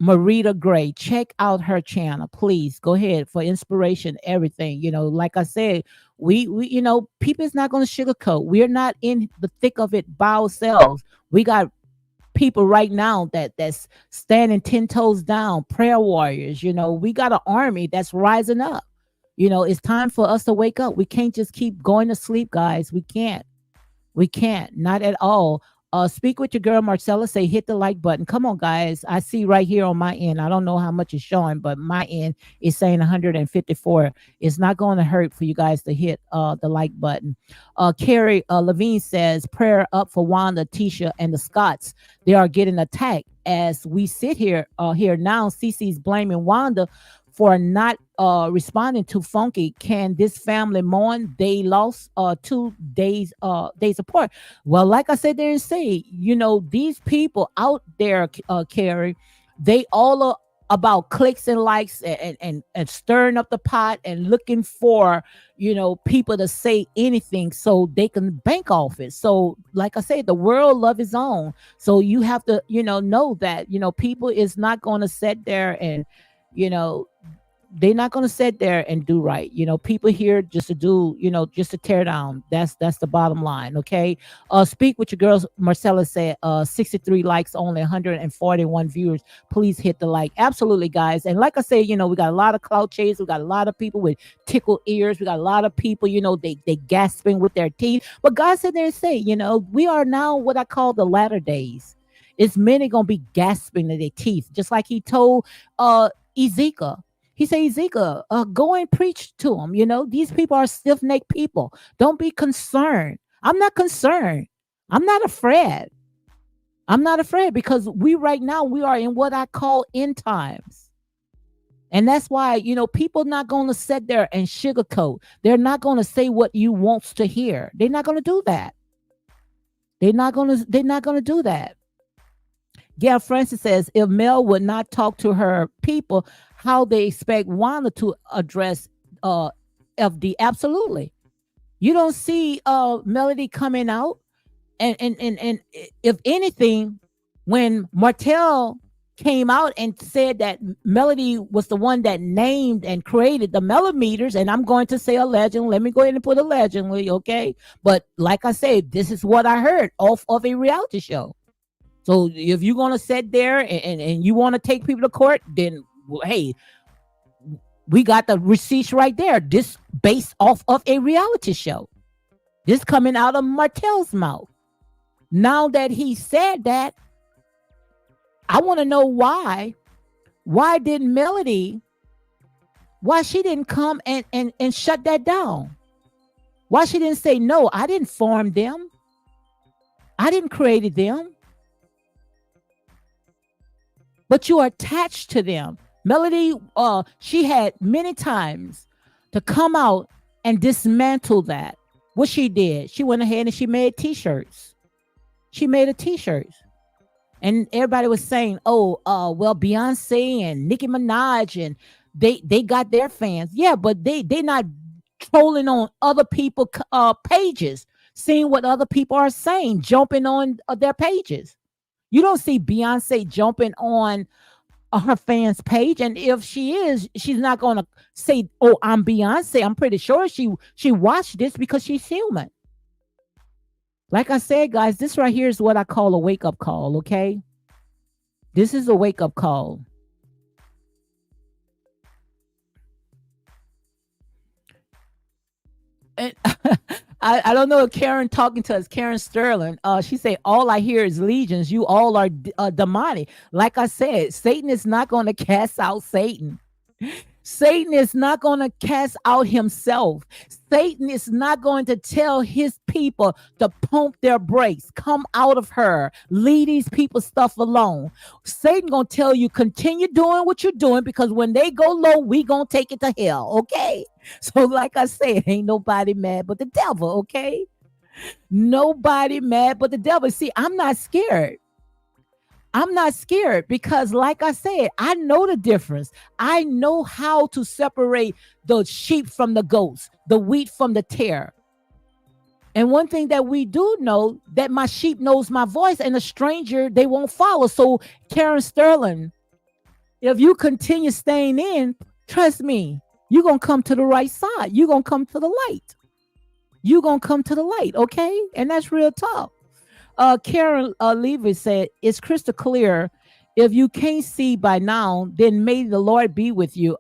Marita Gray. Check out her channel, please. Go ahead for inspiration, everything. Like I said, we people is not going to sugarcoat. We're not in the thick of it by ourselves. We got people right now that's standing 10 toes down, prayer warriors. We got an army that's rising up. It's time for us to wake up. We can't just keep going to sleep, guys. We can't. Not at all. Speak with your girl, Marcella. Say, hit the like button. Come on, guys. I see right here on my end. I don't know how much is showing, but my end is saying 154. It's not going to hurt for you guys to hit the like button. Carrie Levine says, prayer up for Wanda, Tisha, and the Scotts. They are getting attacked. As we sit here now, Cece's blaming Wanda for not responding to Funky. Can this family mourn? They lost 2 days apart. Well, like I said there and say, these people out there, Carrie, they all are about clicks and likes and stirring up the pot and looking for, people to say anything so they can bank off it. So like I said, the world love his own. So you have to, know that, people is not going to sit there and, they're not going to sit there and do right. People here just to do, just to tear down. That's the bottom line. Okay. Speak with your girls. Marcella said, 63 likes, only 141 viewers. Please hit the like. Absolutely, guys. And like I say, we got a lot of clout chasers. We got a lot of people with tickled ears. We got a lot of people, they gasping with their teeth. But God said there and say, we are now what I call the latter days. It's many going to be gasping in their teeth. Just like he told Ezekiel. He said, Ezekiel, go and preach to them. These people are stiff-necked people. Don't be concerned. I'm not concerned. I'm not afraid. Because right now, we are in what I call end times. And that's why, people not going to sit there and sugarcoat. They're not going to say what you want to hear. They're not going to do that. They're not going to do that. Gail Francis says, if Mel would not talk to her people, how they expect Wanda to address FD? Absolutely. You don't see Melody coming out. And if anything, when Martell came out and said that Melody was the one that named and created the millimeters, and I'm going to say allegedly, let me go ahead and put allegedly, okay? But like I said, this is what I heard off of a reality show. So if you're going to sit there and you want to take people to court, then, hey, we got the receipts right there. This based off of a reality show. This coming out of Martell's mouth. Now that he said that, I want to know why. Why didn't Melody Why she didn't come and shut that down? Why she didn't say, no, I didn't form them. I didn't create them, but you are attached to them. Melody, she had many times to come out and dismantle that. What she did, she went ahead and she made t-shirts. She made a t-shirt. And everybody was saying, oh, well, Beyonce and Nicki Minaj, and they got their fans. Yeah, but they not trolling on other people pages, seeing what other people are saying, jumping on their pages. You don't see Beyonce jumping on her fans page, and if she is, she's not going to say, oh, I'm Beyonce. I'm pretty sure she watched this because she's human. Like I said, guys, this right here is what I call a wake-up call, okay? This is a wake-up call. And I don't know if Karen talking to us, Karen Sterling. She say, all I hear is legions. You all are demonic. Like I said, Satan is not going to cast out Satan. Satan is not going to cast out himself. Satan is not going to tell his people to pump their brakes, come out of her, leave these people stuff alone. Satan going to tell you, continue doing what you're doing, because when they go low, we going to take it to hell, okay? So like I said, ain't nobody mad but the devil, okay? Nobody mad but the devil. See, I'm not scared. I'm not scared because, like I said, I know the difference. I know how to separate the sheep from the goats, the wheat from the tare. And one thing that we do know, that my sheep knows my voice, and a stranger they won't follow. So, Karen Sterling, if you continue staying in, trust me, you're going to come to the right side. You're going to come to the light. You're going to come to the light, okay? And that's real talk. Karen Levy said, it's crystal clear. If you can't see by now, then may the Lord be with you.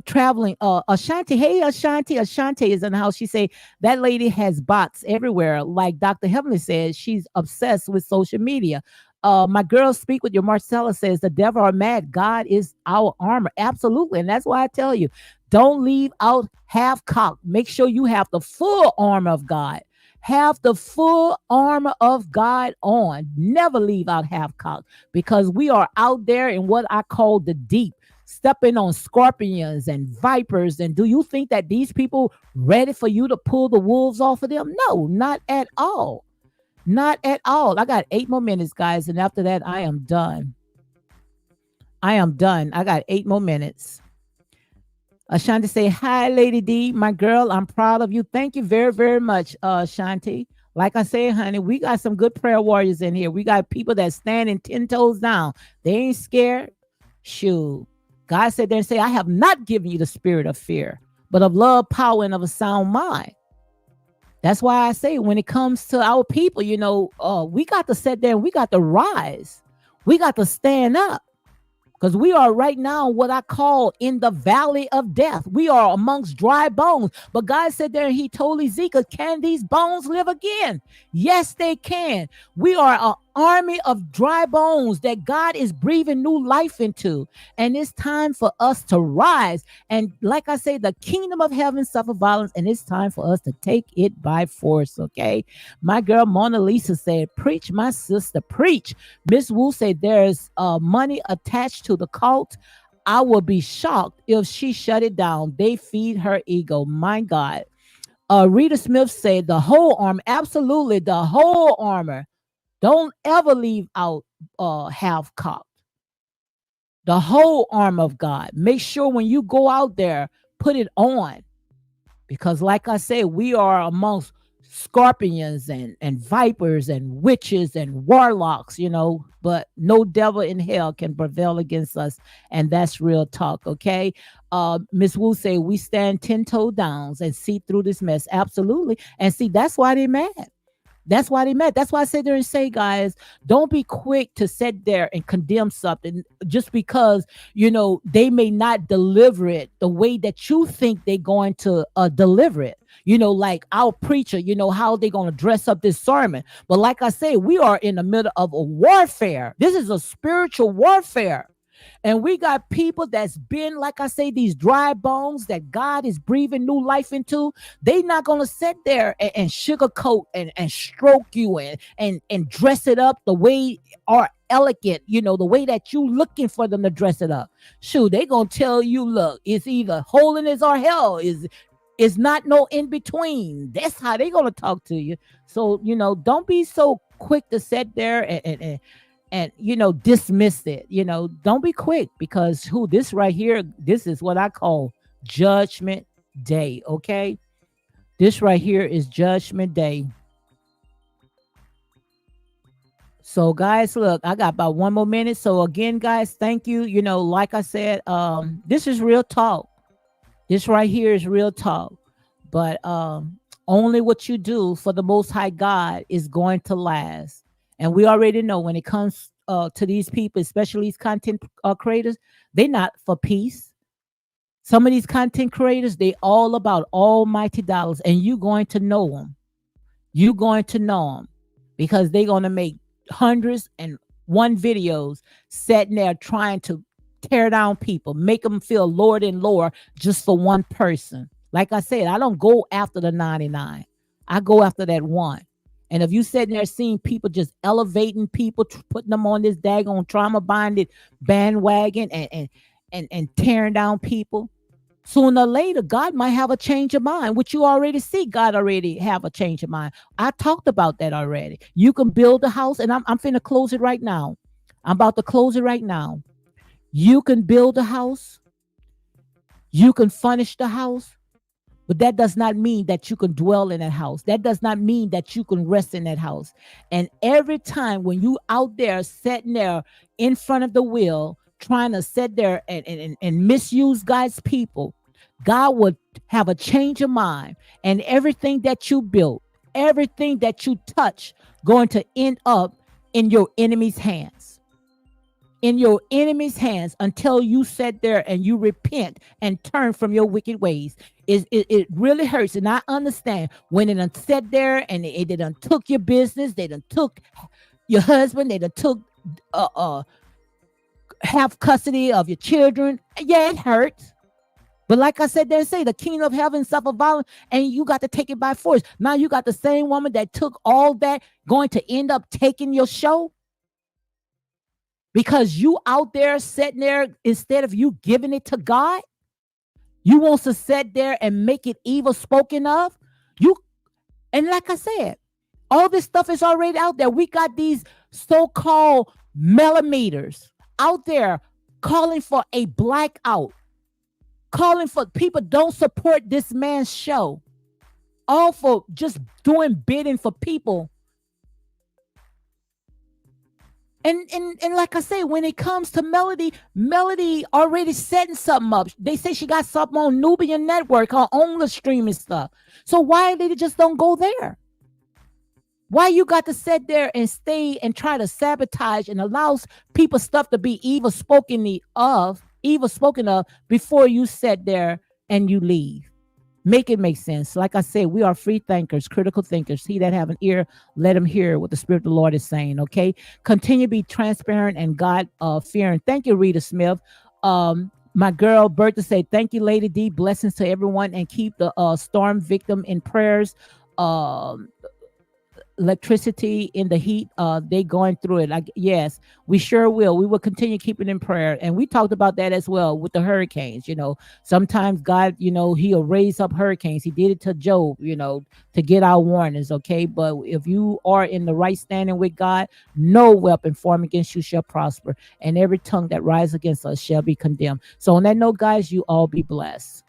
Traveling, Ashanti. Hey, Ashanti. Ashanti is in the house. She say that lady has bots everywhere. Like Dr. Heavenly says, she's obsessed with social media. My girl Speak With Your Marcella says the devil are mad. God is our armor. Absolutely. And that's why I tell you, don't leave out half cocked. Make sure you have the full armor of God. Have the full armor of God on. Never leave out half cocked, because we are out there in what I call the deep, stepping on scorpions and vipers. And do you think that these people ready for you to pull the wolves off of them? No, not at all. Not at all. I got 8 more minutes, guys. And after that, I am done. I am done. I got 8 more minutes. Ashanti say, hi, Lady D, my girl. I'm proud of you. Thank you very, very much, Ashanti. Like I say, honey, we got some good prayer warriors in here. We got people that standing 10 toes down. They ain't scared. Shoot. God said there and say, I have not given you the spirit of fear, but of love, power, and of a sound mind. That's why I say when it comes to our people, we got to sit there and we got to rise. We got to stand up. Because we are right now what I call in the valley of death. We are amongst dry bones. But God said there, he told Ezekiel, can these bones live again? Yes, they can. We are an army of dry bones that God is breathing new life into. And it's time for us to rise. And like I say, the kingdom of heaven suffer violence, and it's time for us to take it by force, okay? My girl Mona Lisa said, preach, my sister, preach. Miss Wu said there's money attached to the cult. I will be shocked if she shut it down. They feed her ego. My God. Rita Smith said the whole armor. Absolutely, the whole armor. Don't ever leave out half cocked. The whole armor of God. Make sure when you go out there, put it on. Because like I said, we are amongst scorpions and vipers and witches and warlocks, but no devil in hell can prevail against us. And that's real talk, okay? Miss Wu say we stand 10 toe downs and see through this mess. Absolutely. And see, that's why they're mad. That's why they met. That's why I sit there and say, guys, don't be quick to sit there and condemn something just because, they may not deliver it the way that you think they're going to deliver it. Like our preacher, how they going to dress up this sermon. But like I say, we are in the middle of a warfare. This is a spiritual warfare. And we got people that's been, like I say, these dry bones that God is breathing new life into. They not gonna sit there and sugarcoat and stroke you and dress it up the way or elegant, the way that you looking for them to dress it up. Shoot, they gonna tell you, look, it's either holiness or hell. Is not no in between. That's how they gonna talk to you. So don't be so quick to sit there and dismiss it. Don't be quick, because this right here, this is what I call judgment day. Okay, this right here is judgment day. So guys, look, I got about 1 more minute. So again, guys, thank you. Like I said, this is real talk. This right here is real talk. But only what you do for the Most High God is going to last. And we already know when it comes to these people, especially these content creators, they're not for peace. Some of these content creators, they all about almighty dollars, and you're going to know them. You're going to know them because they're going to make hundreds and one videos sitting there trying to tear down people, make them feel lower and lower just for one person. Like I said, I don't go after the 99. I go after that one. And if you sitting there seeing people just elevating people, putting them on this daggone trauma bonded bandwagon and tearing down people, sooner or later, God might have a change of mind, which you already see. God already have a change of mind. I talked about that already. You can build a house, and I'm finna close it right now. I'm about to close it right now. You can build a house. You can furnish the house. But that does not mean that you can dwell in that house. That does not mean that you can rest in that house. And every time when you out there sitting there in front of the wheel, trying to sit there and misuse God's people, God would have a change of mind. And everything that you built, everything that you touch, going to end up in your enemy's hands. In your enemy's hands until you sit there and you repent and turn from your wicked ways. It really hurts. And I understand when it done sat there and it done took your business, they done took your husband, they done took have custody of your children. Yeah, it hurts. But like I said, they say the kingdom of heaven suffer violence, and you got to take it by force. Now you got the same woman that took all that going to end up taking your show. Because you out there sitting there, instead of you giving it to God, you want to sit there and make it evil spoken of. And like I said, all this stuff is already out there. We got these so-called millimeters out there calling for a blackout, calling for people don't support this man's show, all for just doing bidding for people. And like I say, when it comes to Melody already setting something up. They say she got something on Nubian Network, her own the streaming stuff. So why they just don't go there? Why you got to sit there and stay and try to sabotage and allows people stuff to be evil spoken of before you sit there and you leave? Make it make sense. Like I said, we are free thinkers, critical thinkers. He that have an ear, let him hear what the Spirit of the Lord is saying. Okay. Continue to be transparent and God fearing. Thank you, Rita Smith. My girl Bertha say, thank you, Lady D. Blessings to everyone, and keep the storm victim in prayers. Electricity in the heat, they going through it. Like, yes, we sure will. We will continue keeping in prayer. And we talked about that as well with the hurricanes. Sometimes God, he'll raise up hurricanes. He did it to Job, to get our warnings. Okay. But if you are in the right standing with God, no weapon formed against you shall prosper, and every tongue that rises against us shall be condemned. So on that note, guys, you all be blessed.